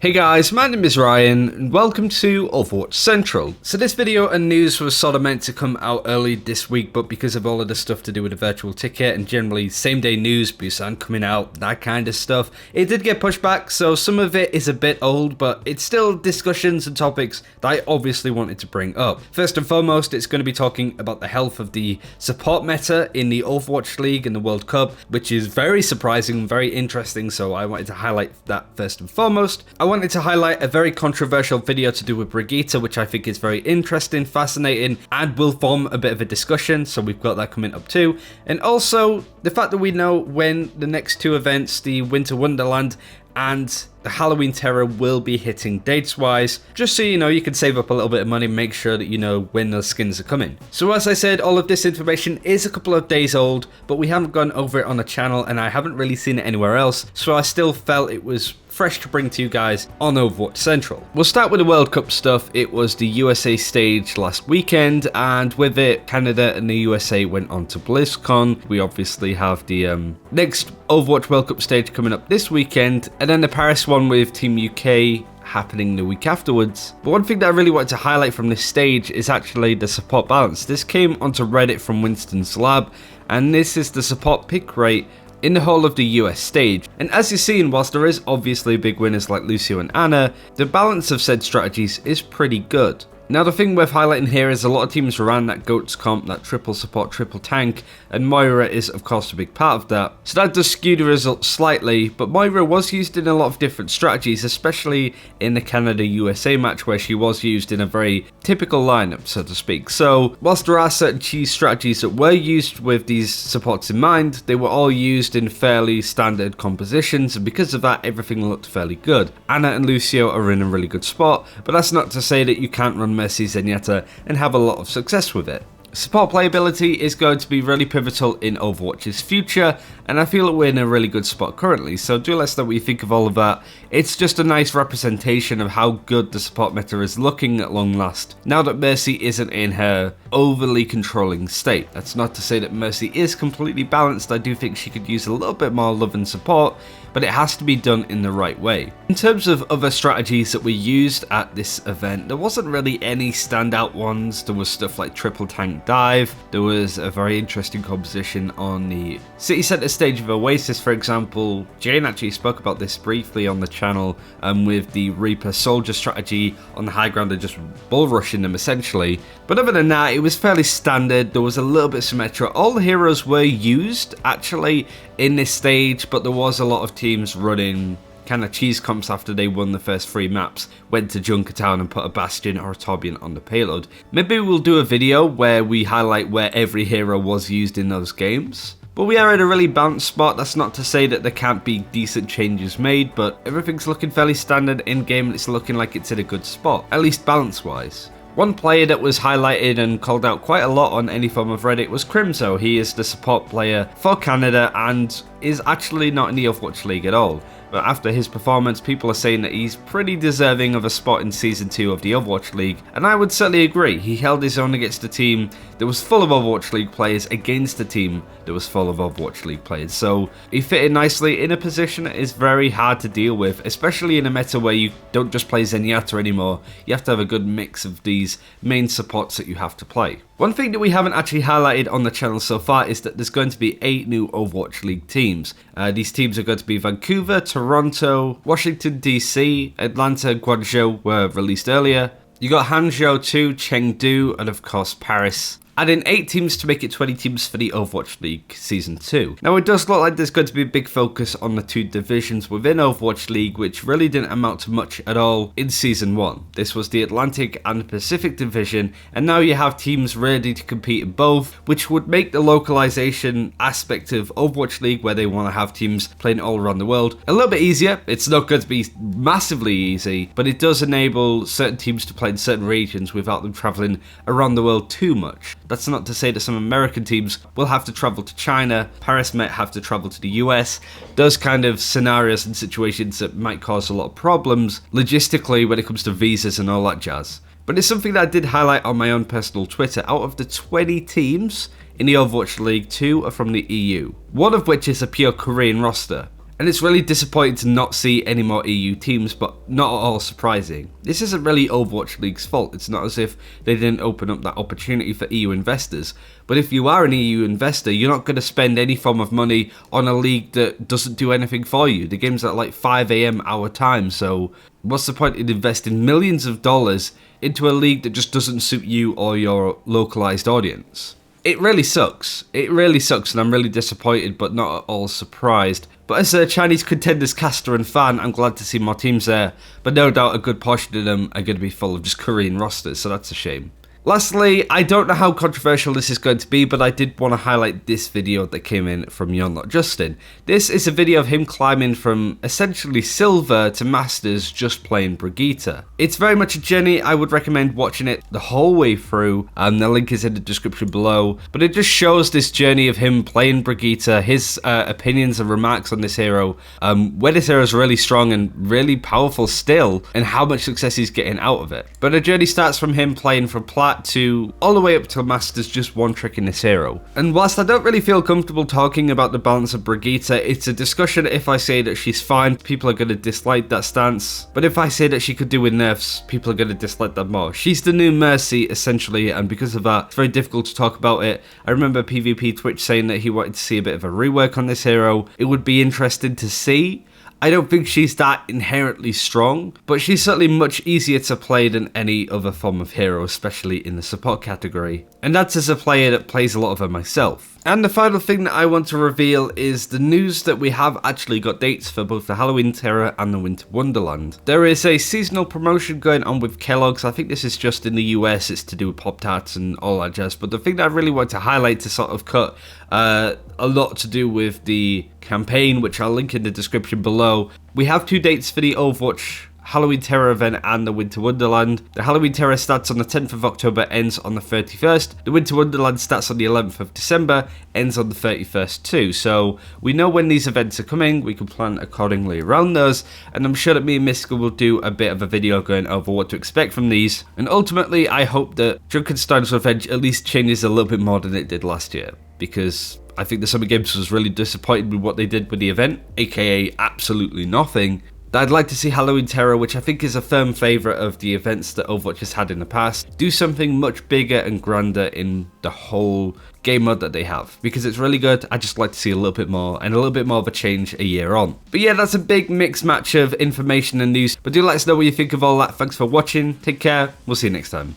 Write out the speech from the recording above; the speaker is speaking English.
Hey guys, my name is Ryan and welcome to Overwatch Central. So this video and news was sort of meant to come out early this week, but because of all of the stuff to do with the virtual ticket and generally same day news, Busan coming out, that kind of stuff, it did get pushed back, so some of it is a bit old, but it's still discussions and topics that I obviously wanted to bring up. First and foremost, it's going to be talking about the health of the support meta in the Overwatch League and the World Cup, which is very surprising and very interesting, so I wanted to highlight that first and foremost. I wanted to highlight a very controversial video to do with Brigitta, which I think is very interesting, fascinating, and will form a bit of a discussion, so we've got that coming up too. And also, the fact that we know when the next two events, the Winter Wonderland and the Halloween Terror, will be hitting dates wise, just so you know you can save up a little bit of money, make sure that you know when those skins are coming. So as I said, all of this information is a couple of days old, but we haven't gone over it on the channel and I haven't really seen it anywhere else, so I still felt it was fresh to bring to you guys on Overwatch Central. We'll start with the World Cup stuff. It was the USA stage last weekend, and with it, Canada and the USA went on to BlizzCon. We obviously have the next Overwatch World Cup stage coming up this weekend, and then the Paris one with Team UK happening the week afterwards. But one thing that I really wanted to highlight from this stage is actually the support balance. This came onto Reddit from Winston's Lab, and this is the support pick rate in the whole of the US stage. And as you've seen, whilst there is obviously big winners like Lucio and Anna, the balance of said strategies is pretty good. Now the thing worth highlighting here is a lot of teams ran that GOATS comp, that triple support, triple tank, and Moira is of course a big part of that. So that does skew the results slightly, but Moira was used in a lot of different strategies, especially in the Canada-USA match where she was used in a very typical lineup, so to speak. So whilst there are certain cheese strategies that were used with these supports in mind, they were all used in fairly standard compositions, and because of that everything looked fairly good. Anna and Lucio are in a really good spot, but that's not to say that you can't run Mercy Zenyatta and have a lot of success with it. Support playability is going to be really pivotal in Overwatch's future, and I feel that we're in a really good spot currently, so do let us know what you think of all of that. It's just a nice representation of how good the support meta is looking at long last, now that Mercy isn't in her overly controlling state. That's not to say that Mercy is completely balanced. I do think she could use a little bit more love and support, but it has to be done in the right way. In terms of other strategies that were used at this event, there wasn't really any standout ones. There was stuff like triple tank dive, there was a very interesting composition on the city center stage of Oasis, for example. Jane actually spoke about this briefly on the channel, with the Reaper soldier strategy on the high ground and just bull rushing them essentially. But other than that, it was fairly standard. There was a little bit of Symmetra. All the heroes were used actually in this stage, but there was a lot of teams running kind of cheese comps after they won the first 3 maps, went to Junkertown and put a Bastion or a Torbjorn on the payload. Maybe we'll do a video where we highlight where every hero was used in those games. But we are in a really balanced spot. That's not to say that there can't be decent changes made, but everything's looking fairly standard in game and it's looking like it's in a good spot, at least balance wise. One player that was highlighted and called out quite a lot on any form of Reddit was Crimzo. He is the support player for Canada and is actually not in the Overwatch League at all. But after his performance, people are saying that he's pretty deserving of a spot in Season 2 of the Overwatch League, and I would certainly agree. He held his own against a team that was full of Overwatch League players against a team that was full of Overwatch League players, so he fit in nicely in a position that is very hard to deal with, especially in a meta where you don't just play Zenyatta anymore. You have to have a good mix of these main supports that you have to play. One thing that we haven't actually highlighted on the channel so far is that there's going to be 8 new Overwatch League teams. These teams are going to be Vancouver, Toronto, Washington DC, Atlanta and Guangzhou were released earlier. You got Hangzhou 2, Chengdu, and of course Paris. Adding 8 teams to make it 20 teams for the Overwatch League Season 2. Now it does look like there's going to be a big focus on the 2 divisions within Overwatch League, which really didn't amount to much at all in Season 1. This was the Atlantic and Pacific division, and now you have teams ready to compete in both, which would make the localization aspect of Overwatch League, where they want to have teams playing all around the world, a little bit easier. It's not going to be massively easy, but it does enable certain teams to play in certain regions without them traveling around the world too much. That's not to say that some American teams will have to travel to China, Paris might have to travel to the US, those kind of scenarios and situations that might cause a lot of problems logistically when it comes to visas and all that jazz. But it's something that I did highlight on my own personal Twitter. Out of the 20 teams in the Overwatch League, 2 are from the EU, one of which is a pure Korean roster. And it's really disappointing to not see any more EU teams, but not at all surprising. This isn't really Overwatch League's fault. It's not as if they didn't open up that opportunity for EU investors. But if you are an EU investor, you're not going to spend any form of money on a league that doesn't do anything for you. The game's at like 5 AM our time, so what's the point in investing millions of dollars into a league that just doesn't suit you or your localized audience? It really sucks. It really sucks, and I'm really disappointed, but not at all surprised. But as a Chinese contenders caster and fan, I'm glad to see more teams there, but no doubt a good portion of them are going to be full of just Korean rosters, so that's a shame. Lastly, I don't know how controversial this is going to be, but I did want to highlight this video that came in from Not Justin. This is a video of him climbing from essentially silver to masters just playing Brigitta. It's very much a journey. I would recommend watching it the whole way through, and the link is in the description below. But it just shows this journey of him playing Brigitta, his opinions and remarks on this hero, where this hero is really strong and really powerful still, and how much success he's getting out of it. But the journey starts from him playing from plat to all the way up to masters, just one trick in this hero. And whilst I don't really feel comfortable talking about the balance of Brigitta, it's a discussion. If I say that she's fine, people are going to dislike that stance, but if I say that she could do with nerfs, people are going to dislike that more. She's the new Mercy essentially, and because of that, it's very difficult to talk about it. I remember PvP Twitch saying that he wanted to see a bit of a rework on this hero. It would be interesting to see. I don't think she's that inherently strong, but she's certainly much easier to play than any other form of hero, especially in the support category. And that's as a player that plays a lot of her myself. And the final thing that I want to reveal is the news that we have actually got dates for both the Halloween Terror and the Winter Wonderland. There is a seasonal promotion going on with Kellogg's. I think this is just in the US, it's to do with Pop-Tarts and all that jazz. But the thing that I really want to highlight to sort of cut a lot to do with the campaign, which I'll link in the description below. We have 2 dates for the Overwatch Halloween Terror event and the Winter Wonderland. The Halloween Terror starts on the 10th of October, ends on the 31st. The Winter Wonderland starts on the 11th of December, ends on the 31st too. So we know when these events are coming, we can plan accordingly around those, and I'm sure that me and Mystical will do a bit of a video going over what to expect from these. And ultimately, I hope that Drunkenstein's Revenge at least changes a little bit more than it did last year, because I think the Summer Games was really disappointed with what they did with the event, aka absolutely nothing. I'd like to see Halloween Terror, which I think is a firm favourite of the events that Overwatch has had in the past, do something much bigger and grander in the whole game mode that they have, because it's really good. I just like to see a little bit more, and a little bit more of a change a year on. But yeah, that's a big mixed match of information and news, but do let us know what you think of all that. Thanks for watching, take care, we'll see you next time.